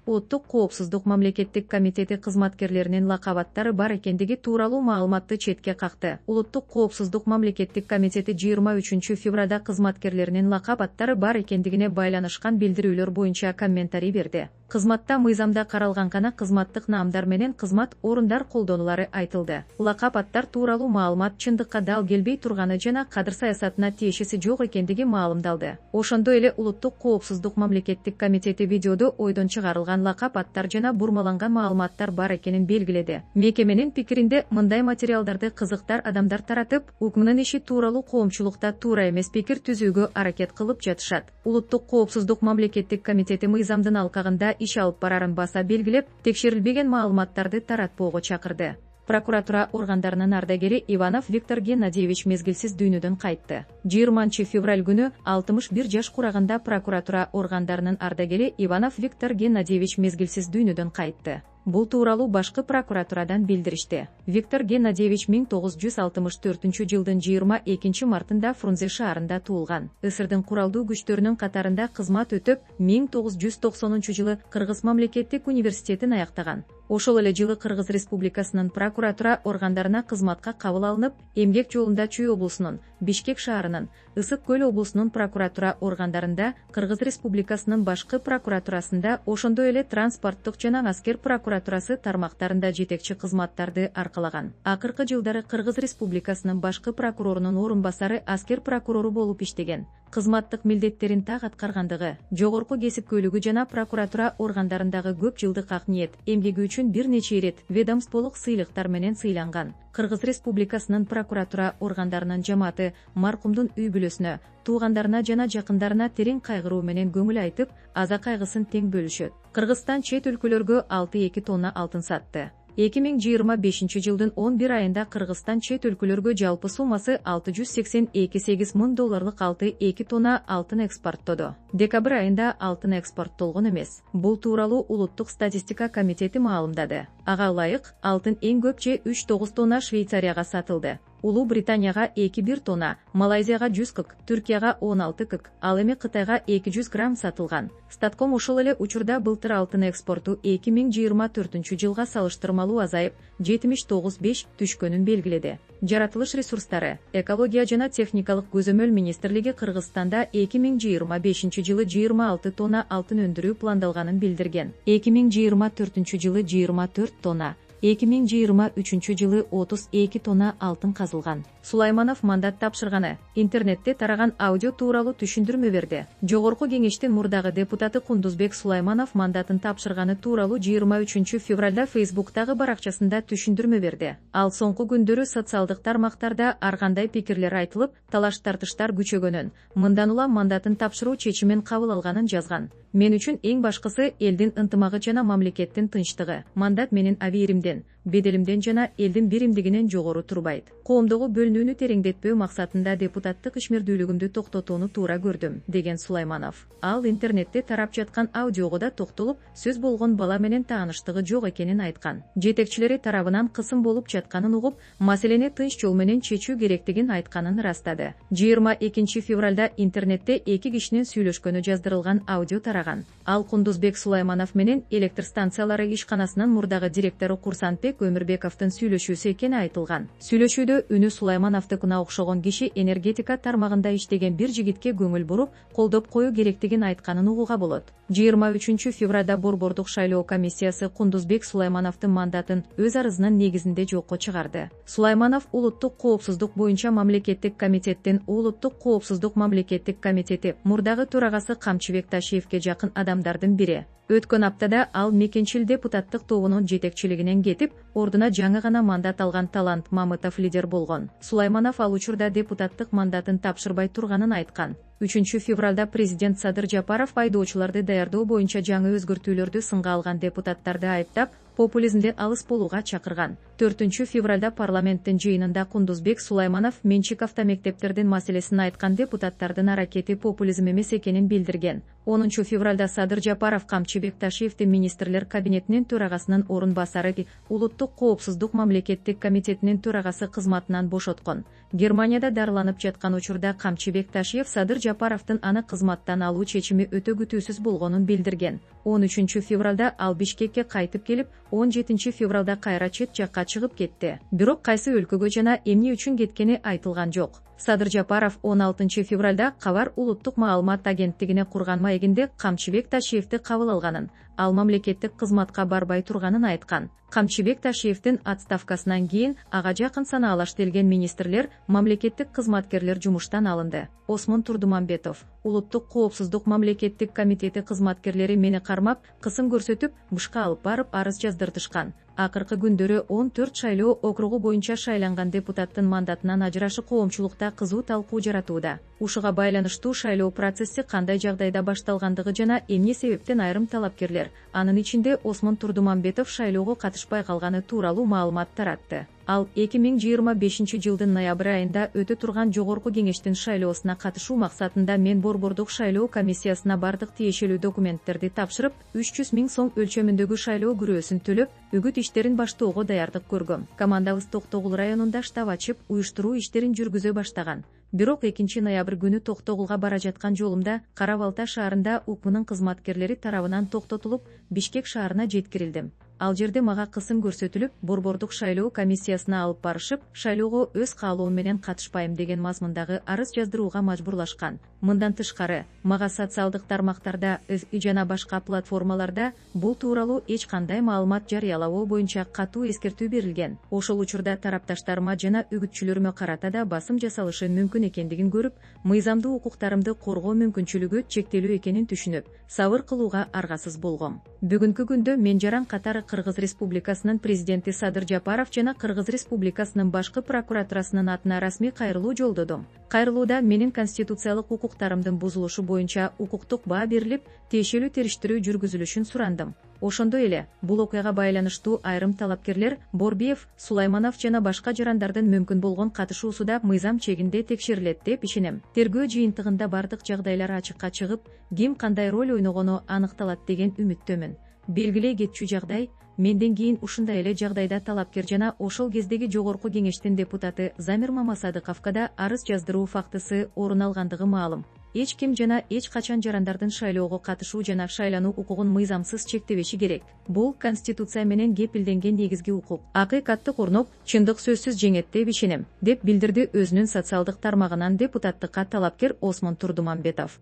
Улуттук коопсуздук мамлекеттик комитети кызматкерлеринин лакабаттары бар экендиги тууралуу маалыматты четке какты. Улуттук коопсуздук мамлекеттик комитети 23 февралда кызматкерлеринин лакабаттары бар экендигине байланышкан билдирүүлөр боюнча комментарий берди. Кызматта мыйзамда каралган гана кызматтык наамдар менен кызмат орундар колдонулары айтылды. Лакап аттар тууралуу маалымат чындыкка дал келбей турганы жана кадыр саясатына тиешеси жок экендиги маалымдалды. Ошондой эле Улуттук коопсуздук мамлекеттик комитети видеодо ойдон чыгарылган лакап аттар жана бурмаланган маалыматтар бар экенин белгиледи. Мекеменин пикиринде мындай материалдарды кызыктар адамдар таратып, УКМнын иши тууралуу коомчулукта туура эмес пикир түзүүгө аракет кылып жатышат. Улуттук коопсуздук мамлекеттик комитети мыйзамдын алкагында иш алып барарын баса белгилеп, текшерилбеген маалыматтарды таратпоого чакырды. Прокуратура органдарынын ардагери Иванов Виктор Геннадьевич мезгилсиз дүйнөдөн кайтты. 20 февраль күнү 61 жаш кураганда прокуратура органдарынын ардагери Иванов Виктор Геннадьевич мезгилсиз дүйнөдөн кайтты. Бул тууралуу башкы прокуратурадан билдиришти. Виктор Геннадьевич 1964 жылдын 22 мартында Фрунзе шаарында туулган. СССРдын куралдуу күчтөрүнүн катарында кызмат өтөп, 1990 жылы Кыргыз мамлекеттик университетин аяктаган. Ошол эле жылы Кыргыз Республикасынын прокуратура органдарына кызматка кабыл алынып, эмгек жолунда Чүй облусунун, Бишкек шаарынын, Ысык көл облусунун прокуратура органдарында, Кыргыз Республикасынын башкы прокуратурасында, ошондой эле транспорттук жана аскер прокуратурасы тармактарында жетекчи кызматтарды аркалаган. Акыркы жылдары Кыргыз Республикасынын башкы прокурорунун орун басары аскер прокурору болуп иштеген. Кызматтык милдеттерин так аткаргандыгы, жогорку кесипкөйлүгү жана прокуратура органдарындагы көп жылдык ак ниет, эмгеги үчүн бир нече ирет ведомстволук сыйлыктар менен сыйланган. Кыргыз Республикасынын прокуратура органдарынын жамааты маркумдун үй бүлөсүнө, туугандарына жана жакындарына терең кайгыруу менен көңүл айтып, аза кайгысын тең бөлүшөт. Кыргызстан чет өлкөлөргө 6,2 тонна алтын сатты. 2025 жылдын 11 айында Кыргызстан чет өлкөлөргө жалпы суммасы $682 миң алты 2 тонна алтын экспорттоду. Декабрь айында алтын экспорттолгон эмес. Бул тууралуу Улуттук статистика комитети маалымдады. Ага ылайык алтын эң көп 3,9 тонна Швейцарияга сатылды. Улуу Британияга 2,1 тонна, Малайзияга 140, Түркияга 16 кг, ал эми Кытайга 200 грамм сатылган. Статком ошол эле учурда былтыр алтын экспорту 2024 жылга салыштырмалуу азайып, 79,5 түшкөнүн белгиледи. Жаратылыш ресурстары, экология жана техникалык көзөмөл министрлиги Кыргызстанда 2025 жылы 26 тонна алтын өндүрүү пландалганын билдирген. 2024 жылы 24 тонна, 2023 жылы 32 тонна алтын казылган. Сулайманов мандат тапшырганы. Интернетте тараган аудио тууралуу түшүндүрмө берди. Жогорку кеңештин мурдагы депутаты Кундузбек Сулайманов мандатын тапшырганы тууралуу 23 февралда Фейсбуктагы баракчасында түшүндүрмө берди. Ал соңку күндөрү социалдык тармактарда ар кандай пикирлер айтылып, талаш-тартыштар күчөгөнүн, мындан улам мандатын тапшыруу чечимин кабыл алганын жазган. Мен үчүн эң башкысы элдин ынтымагы жана мамлекеттин тынчтыгы. Мандат менин абийиримден, беделимден жана элдин биримдигинен жогору турбайт. Коомдогу бөлүнүүнү тереңдетпөө максатында депутаттык ишмердүүлүгүмдү токтотууну туура көрдүм, деген Сулайманов. Ал интернетте тарап жаткан аудиого да токтолуп, сөз болгон бала менен тааныштыгы жок экенин айткан. Жетекчилери тарабынан кысым болуп жатканын угуп, маселени тынч жол менен чечүү керектигин айтканын ырастады. 22 февралда интернетте эки кишинин сүйлөшкөнү жаздырылган аудио тараган. Ал Кундузбек Сулайманов менен электр станциялары ишканасынын мурдагы директору Курсантбек Өмүрбековдун сүйлөшүүсү экени айтылган. Сүйлөшүүдө үнү Сулаймановдукуна окшогон киши энергетика тармагында иштеген бир жигитке көңүл буруп, колдоп коюу керектигин айтканын угууга болот. 23 февралда Борбордук шайлоо комиссиясы Кундузбек Сулаймановдун мандатын өз арызынын негизинде жокко чыгарды. Сулайманов Улуттук коопсуздук боюнча мамлекеттик комитеттин Улуттук коопсуздук мамлекеттик комитети мурдагы төрагасы Камчыбек Ташиевке жакын адамдардын бири. Өткөн аптада ал мекенчил депутаттык тобунун жетекчилигинен кетип, ордуна жаңы гана мандат алган Талант Мамытов лидер болгон. Сулайманов ал учурда депутаттык мандатын тапшырбай турганын айткан. 3 февралда президент Садыр Жапаров айдоочуларды даярдоо боюнча жаңы өзгөртүүлөрдү сынга алган депутаттарды айыптап, популизмден алыс болууга чакырган. 4 февралда парламенттин жыйынында Кундузбек Сулайманов менчик автомектептердин маселесин айткан депутаттардын аракети популизм эмес экенин билдирген. 10 февралда Садыр Жапаров Камчыбек Ташиевдин министрлер кабинетинин төрагасынын орун басары Улуттук коопсуздук мамлекеттик комитетинин төрагасы кызматынан бошоткон. Германияда дарыланып жаткан учурда Камчыбек Ташиев Садыр Жапаровдун аны кызматтан алуу чечими өтө күтүүсүз болгонун билдирген. 13 февралда ал Бишкекке кайтып келип, 17 февралда кайра чет жакка чыгып кетти. Бирок кайсы өлкөгө жана эмне үчүн кеткени айтылган жок. Садыр Жапаров 16 февралда Кабар улуттук маалымат агенттигине курган маегинде Камчыбек Ташиевди кабыл алганын, ал мамлекеттик кызматка барбай турганын айткан. Камчыбек Ташиевдин отставкасынан кийин ага жакын санаалаштелген министрлер, мамлекеттик кызматкерлер жумуштан алынды. Осмон Турдумамбетов, Улуттук коопсуздук мамлекеттик комитети кызматкерлери мени кармап, кысым көрсөтүп, бышка алып барып арыз жаздыртышкан. Акыркы күндөрү 14 шайлоо округу боюнча шайланган депутаттын мандатынан ажырашы коомчулукта кызуу талкуу жаратууда. Ушуга байланыштуу шайлоо процесси кандай жагдайда башталгандыгы жана эмне себептен айрым талапкерлер, анын ичинде Осмон Турдумамбетов шайлоого катышпай калганы тууралуу маалымат таратты. Ал 2025 жылдын ноябрь айында өтө турган жогорку кеңештин шайлоосуна катышуу максатында мен борбордук шайлоо комиссиясына бардык тиешелүү документтерди тапшырып, 300 000 сом өлчөмүндөгү шайлоо күрөөсүн төлөп, үгүт иштерин баштоого даярдык көргөм. Командабыз Токтогул районунда штаб ачып, уюштуруу иштерин жүргүзө баштаган. Бирок 2 ноябрь күнү Токтогулга бара жаткан жолумда Кара Балта шаарында УКМнын кызматкерлери тарабынан токтотулуп, Бишкек шаарына жеткирилдим. Ал жерде мага кысым көрсөтүлүп, борбордук шайлоо комиссиясына алып барышып, шайлоого өз каалоом менен катышпайм деген мазмундагы арыз жаздырууга мажбурлашкан. Мындан тышкары, мага социалдык тармактарда, жана башка платформаларда бул тууралуу эч кандай маалымат жарыялабоо боюнча катуу эскертүү берилген. Ошол учурда тарапташтарыма жана үгүтчүлөрүмө карата да басым жасалышы мүмкүн экендигин көрүп, мыйзамдуу укуктарымды коргоо мүмкүнчүлүгү чектелүү экенин түшүнүп, сабыр кылууга аргасыз болгом. Бүгүнкү күндө мен жаран катары Кыргыз Республикасынын президенти Садыр Жапаров жана Кыргыз Республикасынын башкы прокуратурасынын атына расмий кайрылуу жолдодум. Кайрылууда менин конституциялык укуктарымдын бузулушу боюнча укуктук баа берилип, тиешелүү териштирүү жүргүзүлүшүн сурандым. Ошондой эле, бул окуяга байланыштуу айрым талапкерлер Борбиев, Сулайманов жана башка жарандардын мүмкүн болгон катышуусу мыйзам чегинде текшерилет деп ишенем. Тергөө жыйынтыгында бардык жагдайлар ачыкка чыгып, ким кандай роль ойногону аныкталат деген үмүттөмүн. Белгилей кетчү жагдай, менден кийин ушундай эле жагдайда талапкер жана ошол кездеги жогорку кеңештин депутаты Замир Мамасадыковго да арыз жаздыруу фактысы орун алгандыгы маалым. Эч ким жана эч качан жарандардын шайлоого катышуу жана шайлануу укугун мыйзамсыз чектебеши керек. Бул конституция менен кепилденген негизги укук. Акыйкатты корноп, чындык сөзсүз жеңет деп ишенем, деп билдирди өзүнүн социалдык тармагынан депутаттыкка талапкер Осмон Турдумамбетов.